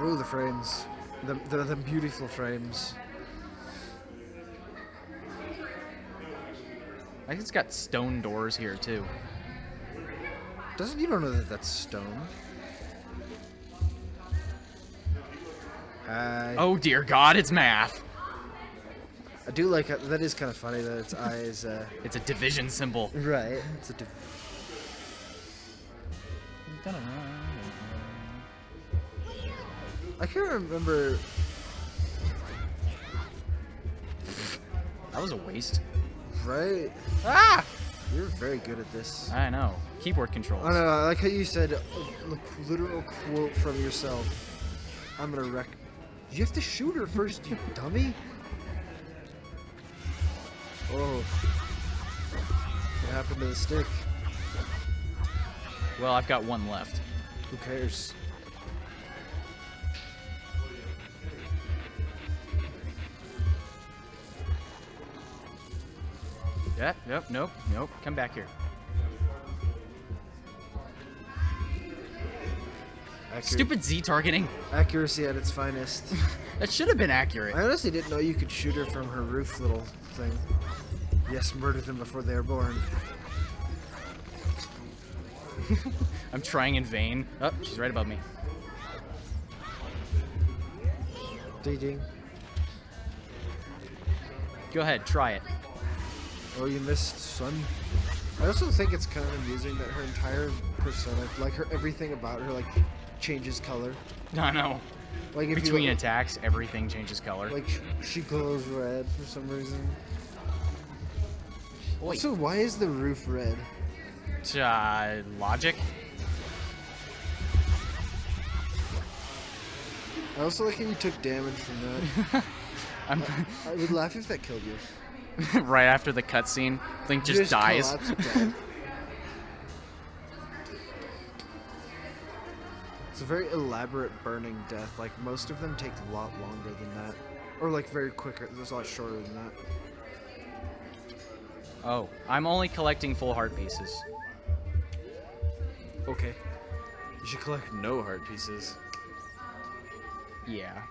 Oh, the frames. The beautiful frames. I think it's got stone doors here too. You don't know that that's stone. Oh dear God, it's math. I do like that. Is kind of funny that its eyes. It's a division symbol. Right. It's a. I can't remember. That was a waste. Right. Ah! You're very good at this. I know. Keyboard controls. I know. I like how you said a literal quote from yourself. I'm gonna wreck. You have to shoot her first, you dummy. Oh. What happened to the stick? Well, I've got one left. Who cares? Yep, nope. Come back here. Stupid Z targeting. Accuracy at its finest. That should have been accurate. I honestly didn't know you could shoot her from her roof little thing. Yes, murder them before they are born. I'm trying in vain. Oh, she's right above me. Ding. Go ahead, try it. Oh, you missed, son. I also think it's kind of amusing that her entire persona, like everything about her, like, changes color. I know. Like if Between you, attacks, everything changes color. like she glows red for some reason. Oi. So why is the roof red? Logic. I also like how you took damage from that. I would laugh if that killed you. Right after the cutscene, Link just dies. Dead. It's a very elaborate burning death. Like most of them take a lot longer than that, or like very quicker. There's a lot shorter than that. Oh, I'm only collecting full heart pieces. Okay. You should collect no heart pieces. Yeah.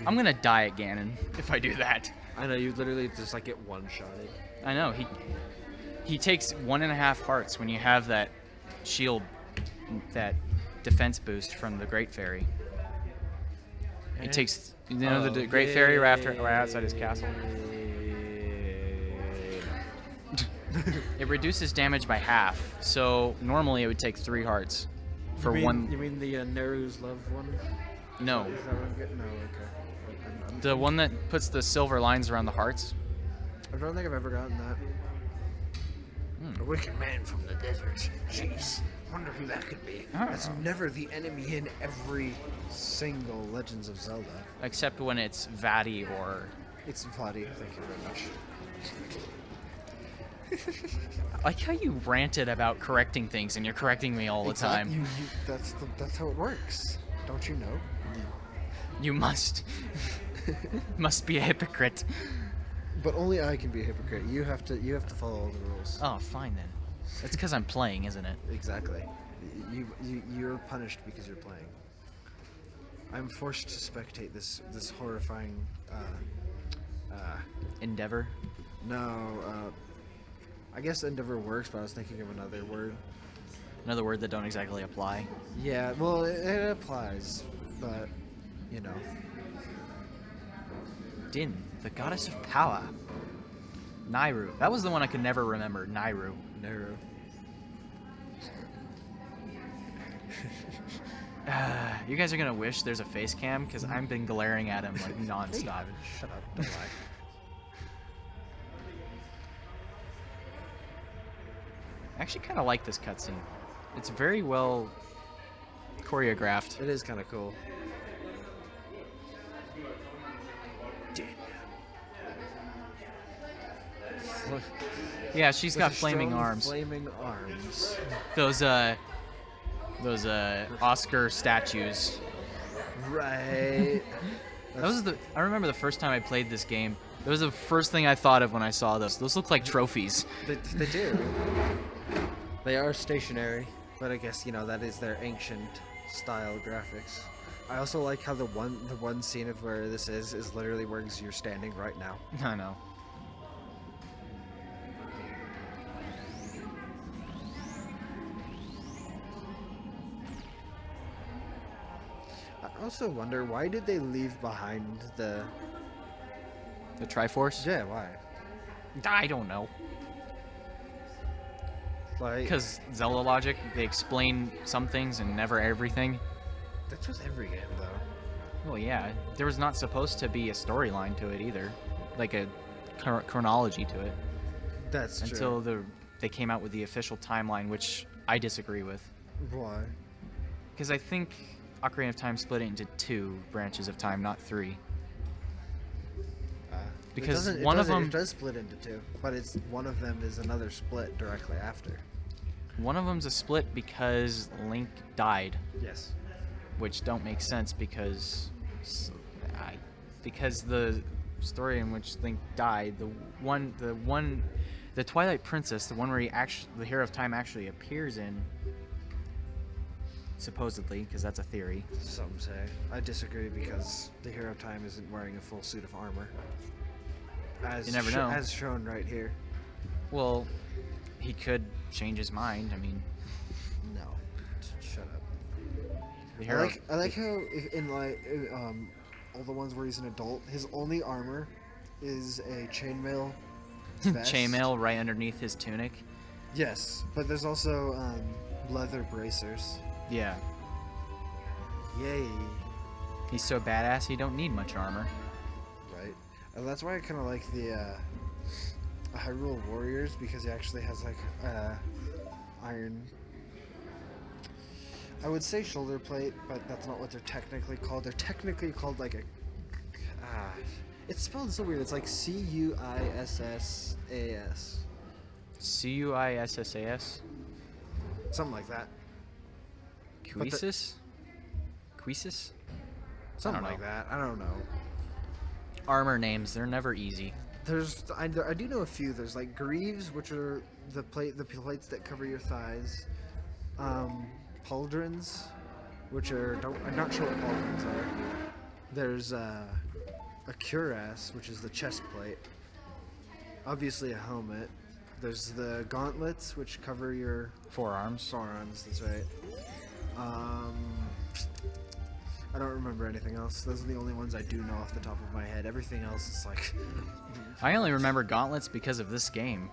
I'm gonna die at Ganon if I do that. I know, you literally just like get one-shotted. I know, he takes 1.5 hearts when you have that shield, that defense boost from the Great Fairy. He takes, you know, the Great Fairy right outside his castle. It reduces damage by half, so normally it would take 3 hearts for one. You mean the Neru's love one? No. Is that what I'm getting? No, okay. The one that puts the silver lines around the hearts? I don't think I've ever gotten that. A wicked man from the desert. Jeez. Wonder who that could be. That's never the enemy in every single Legends of Zelda. Except when it's Vati or... It's Vati, thank you very much. I like how you ranted about correcting things and you're correcting me all the time. That's how it works. Don't you know? You must be a hypocrite. But only I can be a hypocrite. You have to follow all the rules. Oh, fine then. That's because I'm playing, isn't it? Exactly. You're punished because you're playing. I'm forced to spectate this horrifying Endeavor? No, I guess endeavor works, but I was thinking of another word. Another word that don't exactly apply. Yeah, well, it applies, but, you know. Din, the goddess of power. Nairu. That was the one I could never remember. Nairu. Naru. You guys are gonna wish there's a face cam, because I've been glaring at him like non-stop. Shut up, don't lie. I actually kind of like this cutscene. It's very well choreographed. It is kind of cool. Yeah, she's got flaming arms. Flaming arms. Those Oscar statues. Right. I remember the first time I played this game. That was the first thing I thought of when I saw those. Those look like trophies. They do. They are stationary, but I guess, you know, that is their ancient style graphics. I also like how the one scene of where this is literally where you're standing right now. I know. I also wonder, why did they leave behind the Triforce? Yeah, why? I don't know. Like, Because Zelda logic, they explain some things and never everything. that's with every game, though. Well, yeah, there was not supposed to be a storyline to it either, like a chronology to it. That's true. Until they came out with the official timeline, which I disagree with. Why? Because I think Ocarina of Time split it into 2 branches of time, not 3. Because one of them it does split into 2, but it's one of them is another split directly after. One of them's a split because Link died, Yes. which don't make sense because the story in which Link died, the Twilight Princess, the one where the Hero of Time actually appears in, supposedly, because that's a theory. Some say. I disagree because the Hero of Time isn't wearing a full suit of armor. You never know. As shown right here. Well, he could change his mind. I mean, No. Shut up. the hero. I like how in all the ones where he's an adult, his only armor is a chainmail vest. Chainmail right underneath his tunic. Yes, but there's also leather bracers. Yeah, Yay. he's so badass he don't need much armor. Right. And that's why I kind of like the Hyrule Warriors, because he actually has like iron. I would say shoulder plate, but that's not what they're technically called. They're technically called like a. It's spelled so weird. It's like Cuissas. Cuissas. Something like that. Cuissus? Cuissus? Something know. like that. I don't know. Armor names, they're never easy. I do know a few. There's like greaves, which are the plates that cover your thighs. Pauldrons, which are I'm not sure what pauldrons are. There's a cuirass, which is the chest plate. Obviously a helmet. There's the gauntlets, which cover your Forearms. forearms. That's right. I don't remember anything else. Those are the only ones I do know off the top of my head. Everything else is like. I only remember gauntlets because of this game.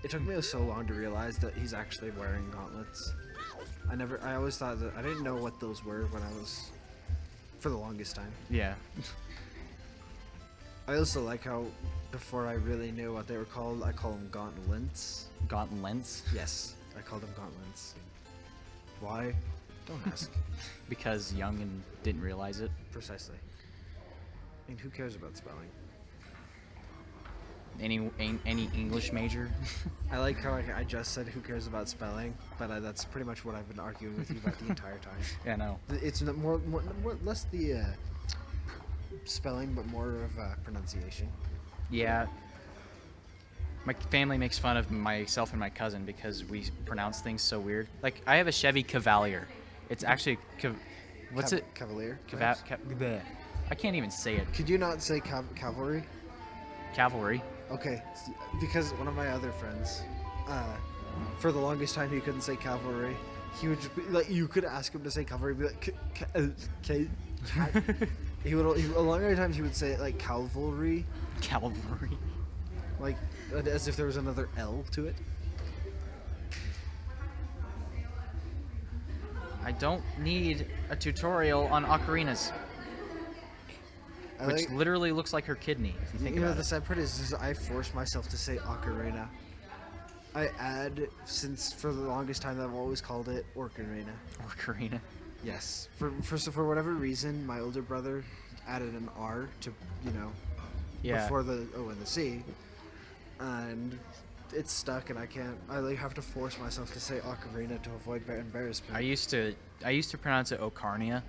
It took me so long to realize that he's actually wearing gauntlets. I always thought that I didn't know what those were when I was, for the longest time. Yeah. I also like how before I really knew what they were called, I call them gauntlets. Gauntlets? Yes, I called them gauntlets. Why? Don't ask. Because young and didn't realize it. Precisely. I mean, who cares about spelling? Any English major? I like how I just said who cares about spelling, but that's pretty much what I've been arguing with you about the entire time. Yeah, no. It's less the spelling, but more of pronunciation. Yeah. My family makes fun of myself and my cousin because we pronounce things so weird. Like, I have a Chevy Cavalier. It's actually what's it? Cavalier. Bleh. I can't even say it. Could you not say cavalry? Cavalry. Okay, because one of my other friends, for the longest time he couldn't say cavalry. He would just be like, you could ask him to say cavalry, be like, he would a lot of times he would say it like cavalry, Cavalry. like as if there was another L to it. I don't need a tutorial on ocarinas. Which literally looks like her kidney, if you think about the it. sad part is I force myself to say Ocarina. Since for the longest time I've always called it Ocarina. Ocarina. Yes. For whatever reason, my older brother added an R to, Yeah. before the O and the C. And it's stuck and I have to force myself to say Ocarina to avoid embarrassment. I used to pronounce it Ocarina.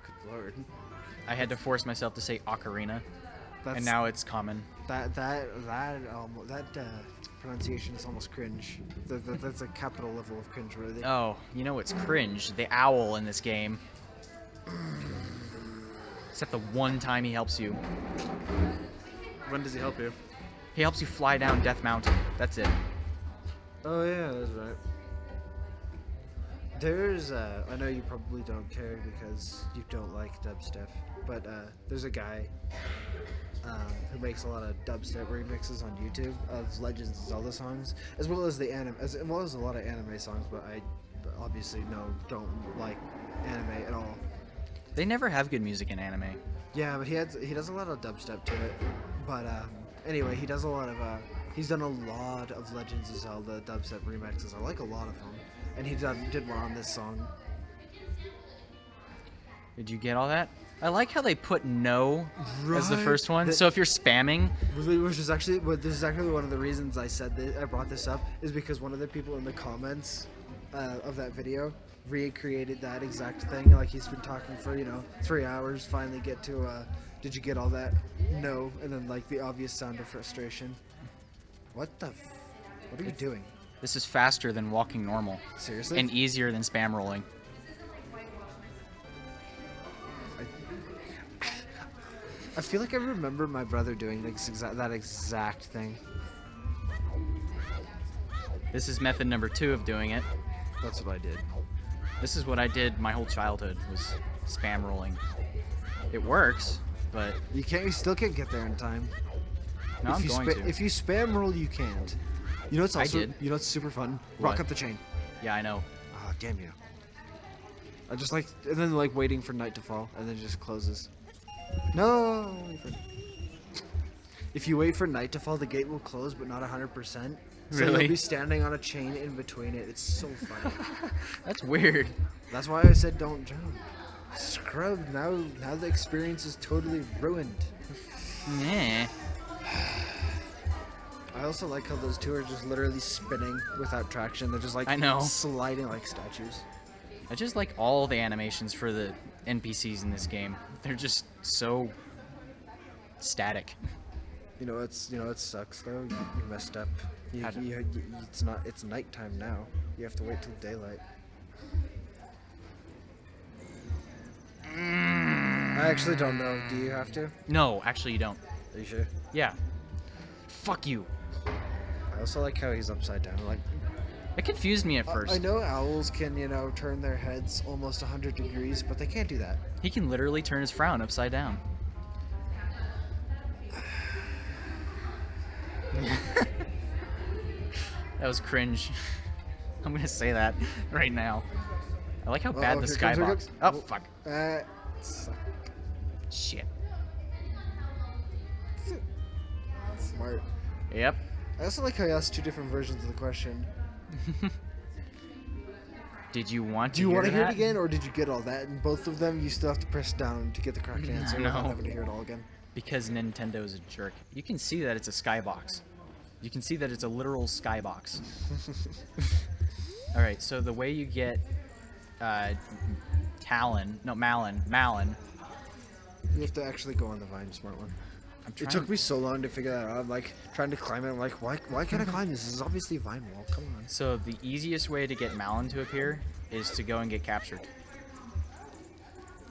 Good lord. I had to force myself to say Ocarina, and now it's common. That pronunciation is almost cringe. That's a capital level of cringe, really. Oh, you know what's cringe? The owl in this game. Except the one time he helps you. When does he help you? He helps you fly down Death Mountain. That's it. Oh yeah, that's right. There's I know you probably don't care because you don't like dubstep, but there's a guy who makes a lot of dubstep remixes on YouTube of Legends of Zelda songs, as well as a lot of anime songs. But I obviously don't like anime at all. They never have good music in anime. Yeah, but he does a lot of dubstep to it. But anyway, he does a lot of he's done a lot of Legends of Zelda dubstep remixes. I like a lot of them, and he did one on this song. Did you get all that? I like how they put no as the first one. That- So if you're spamming, Which is actually, but this is actually one of the reasons I said that I brought this up is because one of the people in the comments of that video recreated that exact thing. Like he's been talking for 3 hours, finally get to did you get all that? No, and then like the obvious sound of frustration. What are you doing? this is faster than walking normal. Seriously? And easier than spam rolling. I feel like I remember my brother doing that exact thing. This is method number 2 of doing it. That's what I did. This is what I did my whole childhood, was spam rolling. It works, but You still can't get there in time. no, I'm going to. If you spam roll, you can't. You know what's also, did. You know what's super fun? What? Rock up the chain. Yeah, I know. Ah, damn you. I just like, and then like waiting for night to fall, and then it just closes. No. If you wait for night to fall, the gate will close, but not 100%. So Really? you'll be standing on a chain in between it. It's so funny. That's weird. That's why I said don't jump. Scrub. Now the experience is totally ruined. Nah. I also like how those two are just literally spinning without traction. They're just like I know. sliding like statues. I just like all the animations for the NPCs in this game. They're just so static. You know it sucks though. You messed up. How'd- It's nighttime now. You have to wait till daylight. I actually don't know. Do you have to? No, actually you don't. Are you sure? Yeah. Fuck you. I also like how he's upside down. Like It confused me at first. I know owls can, turn their heads almost 100 degrees, but they can't do that. He can literally turn his frown upside down. That was cringe. I'm gonna say that right now. I like how bad the here comes- skybox. Oh fuck! Suck. Shit. Smart. Yep. I also like how he asked two different versions of the question. Did you want to? Do you want to hear it that? again, or did you get all that? And both of them, you still have to press down to get the correct answer without No. having to hear it all again. Because Nintendo is a jerk. You can see that it's a skybox. You can see that it's a literal skybox. All right. So the way you get Malon. You have to actually go on the vine, smart one. I'm It trying. took me so long to figure that out. I'm like trying to climb it. I'm like, why can't I climb this? This is obviously vine wall. Come on. So the easiest way to get Malon to appear is to go and get captured.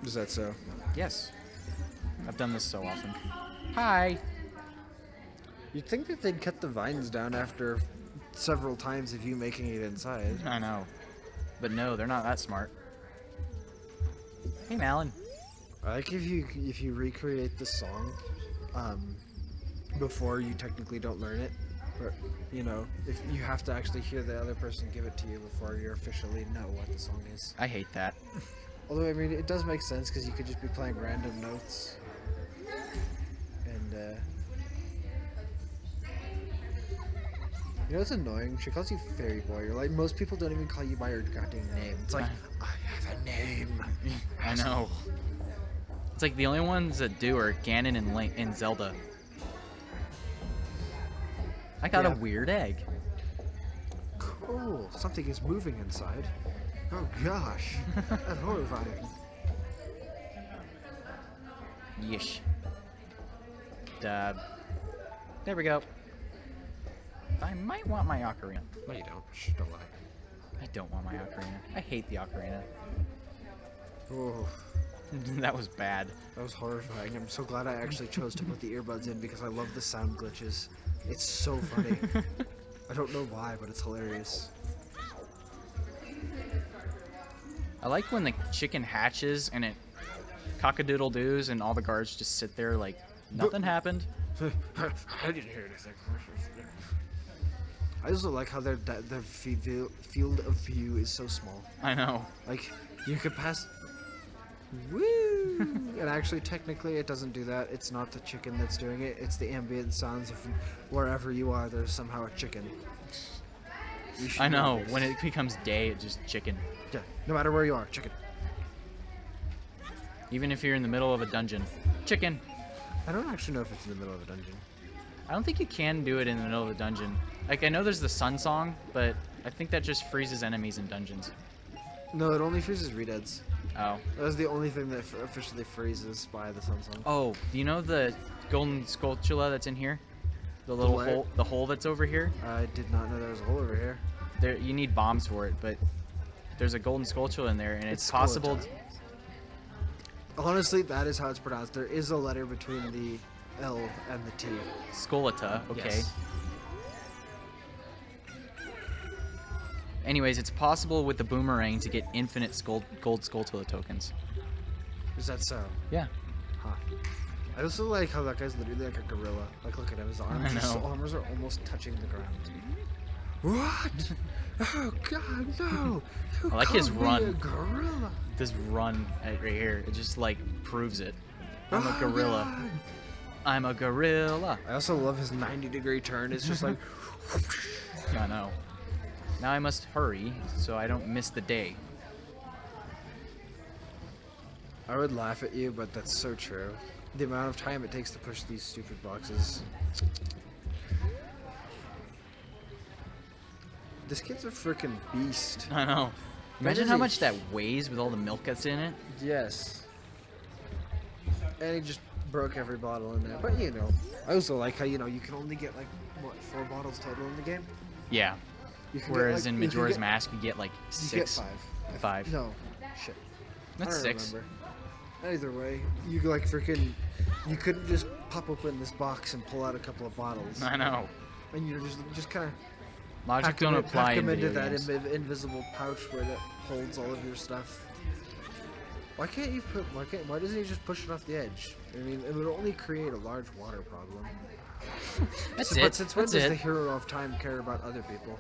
Is that so? Yes. I've done this so often. Hi. You'd think that they'd cut the vines down after several times of you making it inside. I know. But no, they're not that smart. Hey, Malon. I like if you recreate the song before you technically don't learn it, but if you have to actually hear the other person give it to you before you officially know what the song is. I hate that. Although I mean it does make sense because you could just be playing random notes and it's annoying. She calls you Fairy Boy. You're like, most people don't even call you by your goddamn name. It's like, I have a name. I know. It's like the only ones that do are Ganon and Link and Zelda. I got a Yeah. weird egg. Cool. Something is moving inside. Oh gosh. That's horrifying. Yeesh. There we go. I might want my ocarina. No, you don't. Shh, don't lie. I don't want my ocarina. I hate the ocarina. Oh. That was bad. That was horrifying. I'm so glad I actually chose to put the earbuds in because I love the sound glitches. It's so funny. I don't know why, but it's hilarious. I like when the chicken hatches and it cock-a-doodle-doos and all the guards just sit there like nothing happened. I didn't hear anything. I also like how their field of view is so small. I know. Like, you could pass... Woo! And actually, technically, it doesn't do that. It's not the chicken that's doing it. It's the ambient sounds of wherever you are, there's somehow a chicken. I know. When it becomes day, it's just chicken. Yeah, no matter where you are, chicken. Even if you're in the middle of a dungeon. Chicken. I don't actually know if it's in the middle of a dungeon. I don't think you can do it in the middle of a dungeon. Like, I know there's the sun song, but I think that just freezes enemies in dungeons. No, it only freezes redeads. Oh. That was the only thing that officially freezes by the sun song. Oh, do you know the golden sculptula that's in here? The little hole, the hole that's over here? I did not know there was a hole over here. There, you need bombs for it, but there's a golden sculptula in there, and it's possible. Honestly, that is how it's pronounced. There is a letter between the L and the T. Scolata, okay. Yes. Anyways, it's possible with the boomerang to get infinite gold Skulltula tokens. Is that so? Yeah. Huh. I also like how that guy's literally like a gorilla. Like, look at him. His arms, his arms are almost touching the ground. What? Oh God, no! I like his run. A gorilla. This run right here, it just like proves it. I'm a gorilla. God. I'm a gorilla. I also love his 90-degree turn. It's just like. I know. Now I must hurry so I don't miss the day. I would laugh at you, but that's so true. The amount of time it takes to push these stupid boxes. This kid's a freaking beast. I know. Imagine how much that weighs with all the milk that's in it. Yes. And he just broke every bottle in there. But you know, I also like how, you know, you can only get like, what, 4 bottles total in the game? Yeah. Whereas in Majora's Mask, you get like 6. You get 5. 5. No, shit. That's I don't 6. remember. Either way, you like freaking, you couldn't just pop open this box and pull out a couple of bottles. I know. And you just kind of logic don't apply in video into games. that invisible pouch where that holds all of your stuff. Why can't you put? Why doesn't he just push it off the edge? I mean, it would only create a large water problem. That's But it. since when That's does it. the hero of time care about other people?